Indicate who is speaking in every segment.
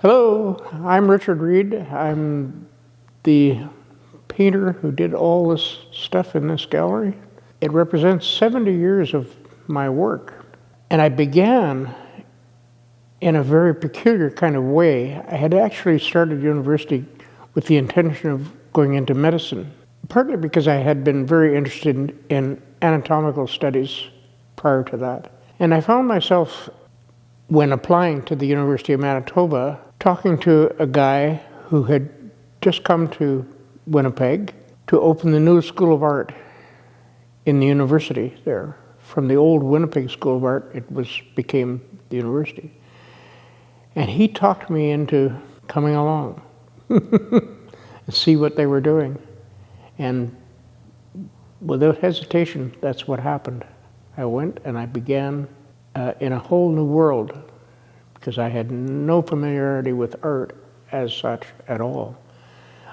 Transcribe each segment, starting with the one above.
Speaker 1: Hello, I'm Richard Reid. I'm the painter who did all this stuff in this gallery. It represents 70 years of my work. And I began in a very peculiar kind of way. I had actually started university with the intention of going into medicine, partly because I had been very interested in anatomical studies prior to that. And I found myself, when applying to the University of Manitoba, talking to a guy who had just come to Winnipeg to open the new School of Art in the university there. From the old Winnipeg School of Art, became the university. And he talked me into coming along and see what they were doing. And without hesitation, that's what happened. I went and I began in a whole new world, because I had no familiarity with art as such at all.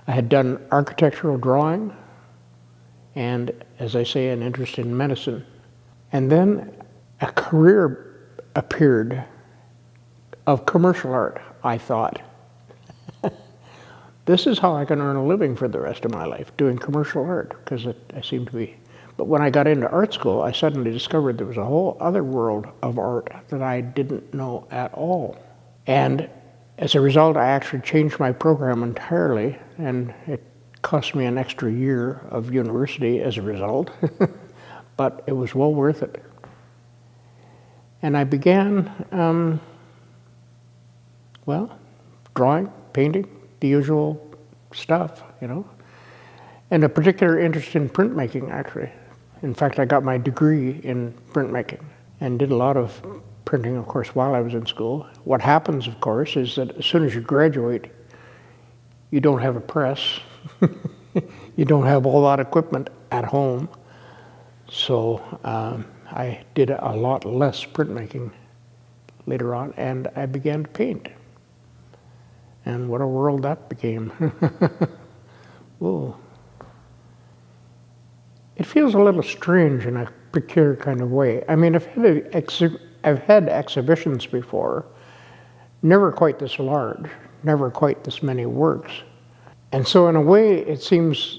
Speaker 1: I had done architectural drawing and, as I say, an interest in medicine. And then a career appeared of commercial art, I thought. This is how I can earn a living for the rest of my life, doing commercial art, because I seemed to be. But when I got into art school, I suddenly discovered there was a whole other world of art that I didn't know at all. And as a result, I actually changed my program entirely, and it cost me an extra year of university as a result, but it was well worth it. And I began, drawing, painting, the usual stuff, and a particular interest in printmaking, actually. In fact, I got my degree in printmaking and did a lot of printing, of course, while I was in school. What happens, of course, is that as soon as you graduate, you don't have a press. You don't have all that equipment at home. So I did a lot less printmaking later on, and I began to paint. And what a world that became. Whoa. It feels a little strange in a peculiar kind of way. I mean, I've had exhibitions before, never quite this large, never quite this many works. And so in a way, it seems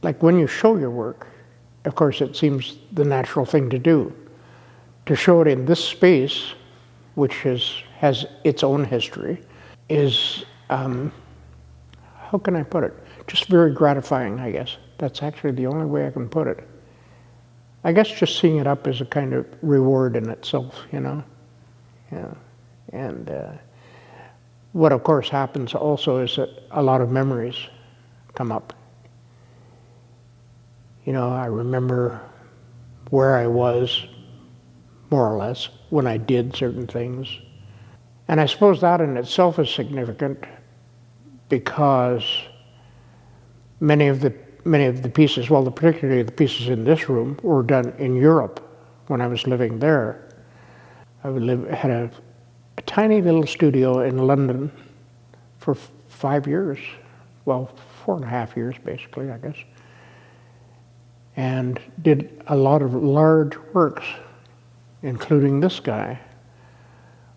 Speaker 1: like when you show your work, of course, it seems the natural thing to do. To show it in this space, which has its own history, is, how can I put it? Just very gratifying, I guess. That's actually the only way I can put it. I guess just seeing it up is a kind of reward in itself, Yeah. And what, of course, happens also is that a lot of memories come up. I remember where I was, more or less, when I did certain things. And I suppose that in itself is significant, because many of the pieces, particularly the pieces in this room, were done in Europe when I was living there. I had a tiny little studio in London for 5 years, 4.5 years basically, I guess, and did a lot of large works, including this guy,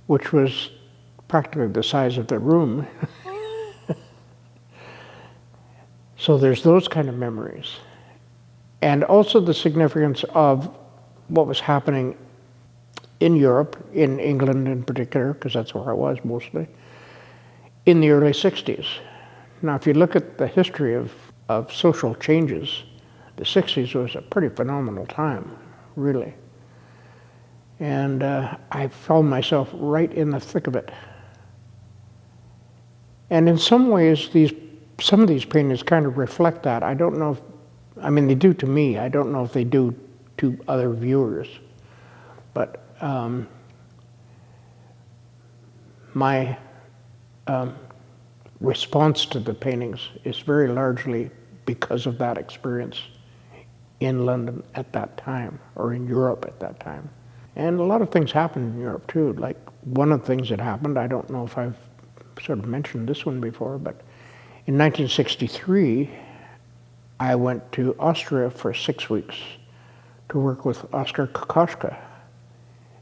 Speaker 1: which was practically the size of the room. So there's those kind of memories. And also the significance of what was happening in Europe, in England in particular, because that's where I was mostly, in the early 60s. Now, if you look at the history of social changes, the 60s was a pretty phenomenal time, really. And I found myself right in the thick of it. And in some ways, some of these paintings kind of reflect that. I don't know they do to me. I don't know if they do to other viewers. But my response to the paintings is very largely because of that experience in London at that time, or in Europe at that time. And a lot of things happened in Europe too. Like, one of the things that happened, I don't know if I've sort of mentioned this one before, but in 1963, I went to Austria for 6 weeks to work with Oskar Kokoschka.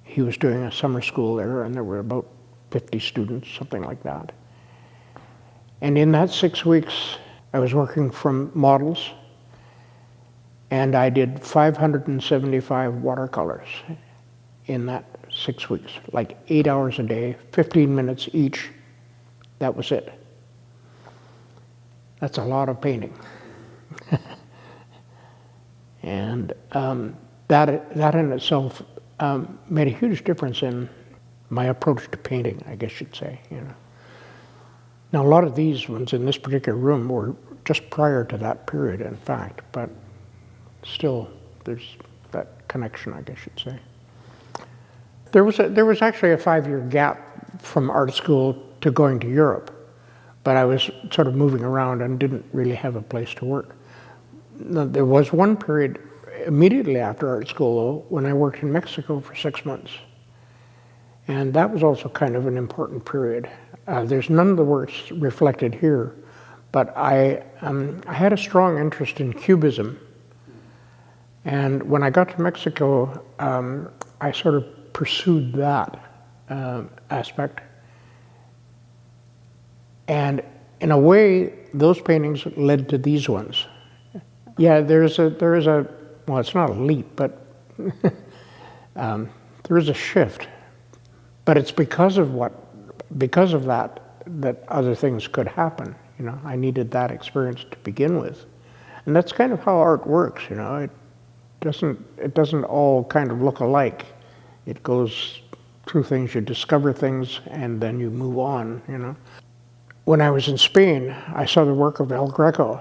Speaker 1: He was doing a summer school there, and there were about 50 students, something like that. And in that 6 weeks, I was working from models, and I did 575 watercolors in that 6 weeks, like 8 hours a day, 15 minutes each. That was it. That's a lot of painting. And that in itself made a huge difference in my approach to painting, I guess you'd say. Now, a lot of these ones in this particular room were just prior to that period, in fact, but still, there's that connection, I guess you'd say. There was actually a 5-year gap from art school to going to Europe, but I was sort of moving around and didn't really have a place to work. There was one period immediately after art school, though, when I worked in Mexico for 6 months. And that was also kind of an important period. There's none of the works reflected here, but I had a strong interest in Cubism. And when I got to Mexico, I sort of pursued that aspect. And in a way, those paintings led to these ones. Yeah, there is a, well, it's not a leap, but there is a shift. But it's because of that other things could happen. I needed that experience to begin with. And that's kind of how art works, It doesn't all kind of look alike. It goes through things, you discover things, and then you move on, When I was in Spain, I saw the work of El Greco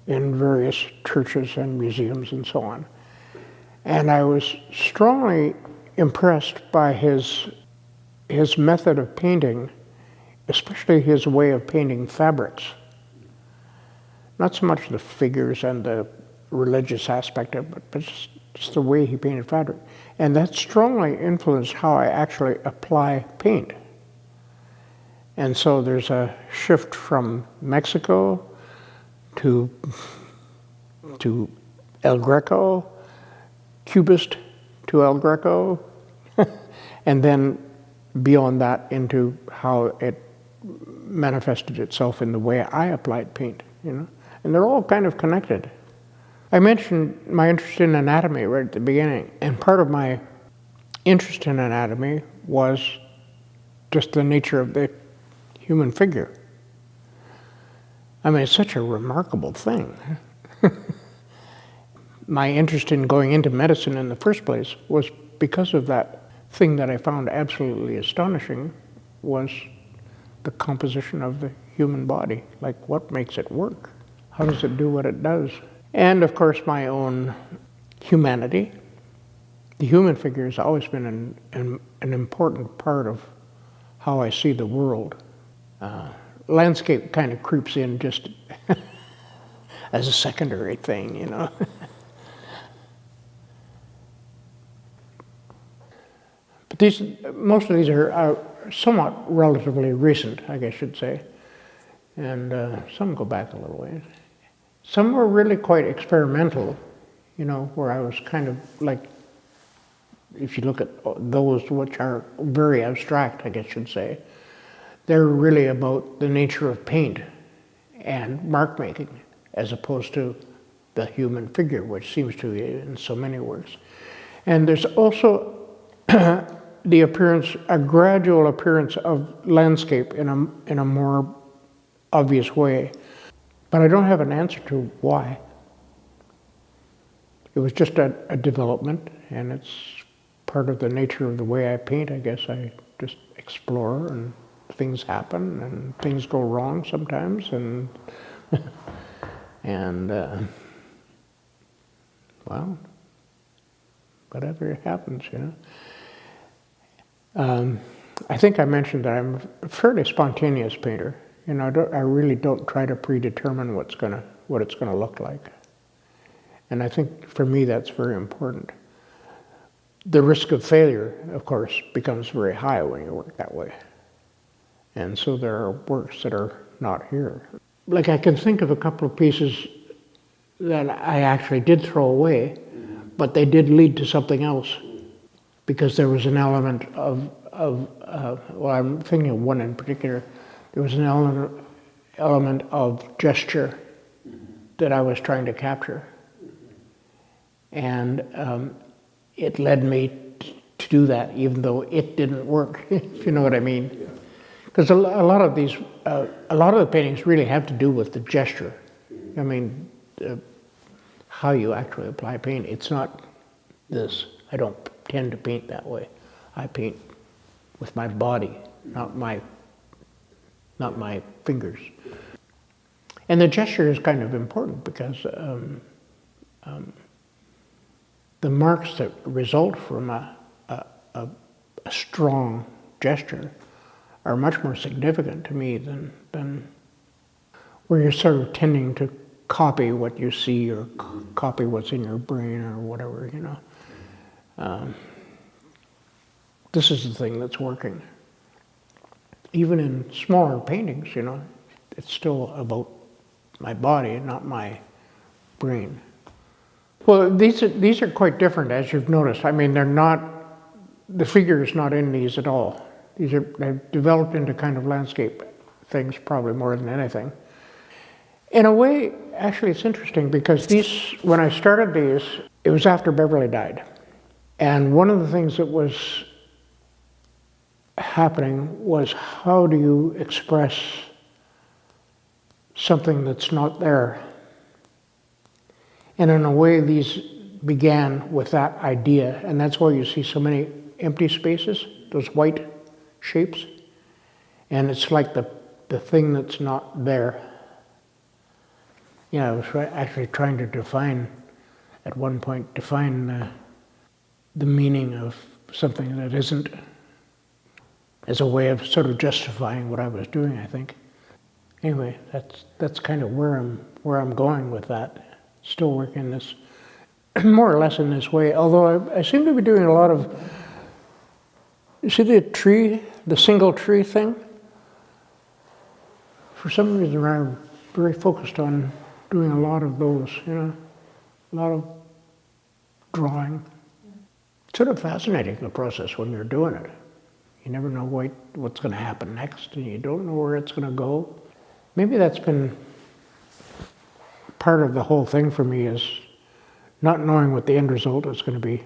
Speaker 1: in various churches and museums and so on. And I was strongly impressed by his method of painting, especially his way of painting fabrics. Not so much the figures and the religious aspect of it, but just the way he painted fabric. And that strongly influenced how I actually apply paint. And so there's a shift from Mexico to El Greco, Cubist to El Greco, and then beyond that into how it manifested itself in the way I applied paint, And they're all kind of connected. I mentioned my interest in anatomy right at the beginning, and part of my interest in anatomy was just the nature of the human figure. I mean, it's such a remarkable thing. My interest in going into medicine in the first place was because of that thing that I found absolutely astonishing, was the composition of the human body. Like, what makes it work? How does it do what it does? And of course, my own humanity. The human figure has always been an important part of how I see the world. Landscape kind of creeps in just as a secondary thing, But most of these are somewhat relatively recent, I guess you'd say, and some go back a little ways. Some were really quite experimental, where I was kind of like, if you look at those which are very abstract, I guess you'd say, they're really about the nature of paint and mark making, as opposed to the human figure, which seems to be in so many works. And there's also a gradual appearance of landscape in a more obvious way. But I don't have an answer to why. It was just a development, and it's part of the nature of the way I paint, I guess. I just explore, and things happen, and things go wrong sometimes, and well, whatever happens, I think I mentioned that I'm a fairly spontaneous painter. I really don't try to predetermine what it's gonna look like. And I think for me that's very important. The risk of failure, of course, becomes very high when you work that way. And so there are works that are not here. Like, I can think of a couple of pieces that I actually did throw away, but they did lead to something else, because there was an element of well, I'm thinking of one in particular. There was an element of gesture that I was trying to capture. And it led me to do that, even though it didn't work, if you know what I mean. Because a lot of the paintings really have to do with the gesture. I mean, how you actually apply paint. It's not this. I don't tend to paint that way. I paint with my body, not my fingers. And the gesture is kind of important because the marks that result from a strong gesture are much more significant to me than where you're sort of tending to copy what you see or copy what's in your brain or whatever, you know. This is the thing that's working. Even in smaller paintings, you know, it's still about my body, not my brain. Well, these are quite different, as you've noticed. I mean, the figure is not in these at all. They've developed into kind of landscape things probably more than anything. In a way, actually, it's interesting because when I started these, it was after Beverly died. And one of the things that was happening was, how do you express something that's not there? And in a way, these began with that idea, and that's why you see so many empty spaces, those white shapes, and it's like the thing that's not there. Yeah, I was actually trying to define the meaning of something that isn't, as a way of sort of justifying what I was doing, I think. Anyway, that's kind of where I'm going with that. Still working this, more or less in this way, although I seem to be doing a lot of, you see the single tree thing? For some reason, I'm very focused on doing a lot of those, you know, a lot of drawing. It's sort of fascinating, the process, when you're doing it. You never know what's going to happen next, and you don't know where it's going to go. Maybe that's been part of the whole thing for me, is not knowing what the end result is going to be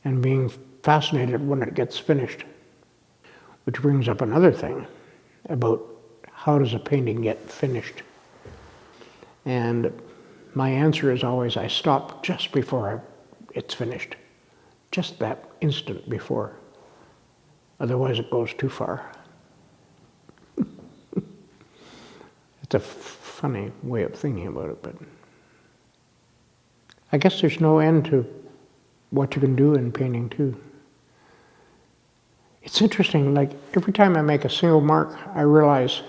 Speaker 1: and being fascinated when it gets finished. Which brings up another thing about how does a painting get finished? And my answer is always, I stop just before it's finished. Just that instant before. Otherwise it goes too far. It's a funny way of thinking about it, but I guess there's no end to what you can do in painting too. It's interesting, like every time I make a single mark, I realize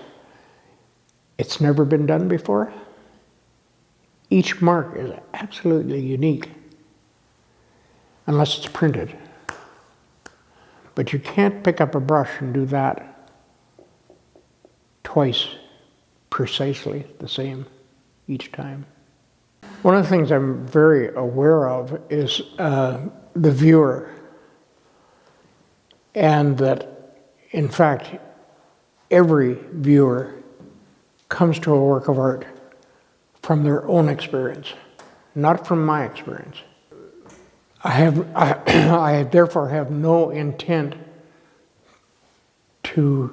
Speaker 1: it's never been done before. Each mark is absolutely unique, unless it's printed. But you can't pick up a brush and do that twice precisely the same each time. One of the things I'm very aware of is the viewer, and that in fact every viewer comes to a work of art from their own experience, not from my experience. I therefore have no intent to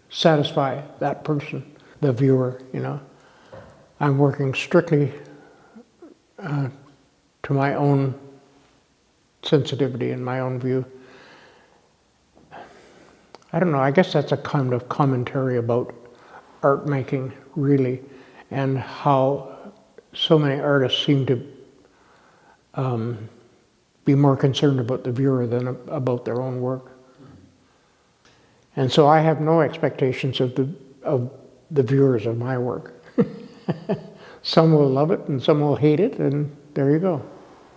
Speaker 1: satisfy that person, the viewer, you know. I'm working strictly to my own sensitivity and my own view. I don't know, I guess that's a kind of commentary about art making, really, and how so many artists seem to be more concerned about the viewer than about their own work. And so I have no expectations of the viewers of my work. Some will love it and some will hate it, and there you go.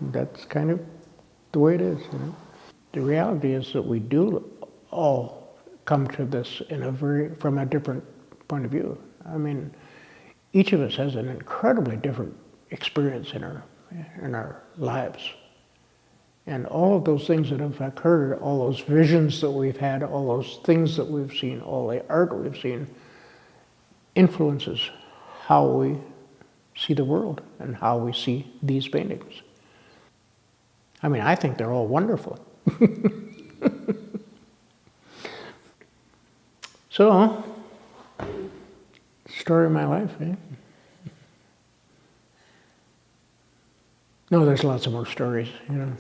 Speaker 1: That's kind of the way it is, you know. The reality is that we do all come to this from a different point of view. I mean, each of us has an incredibly different experience in our lives. And all of those things that have occurred, all those visions that we've had, all those things that we've seen, all the art we've seen, influences how we see the world and how we see these paintings. I mean, I think they're all wonderful. So, story of my life, eh? No, there's lots of more stories, you know.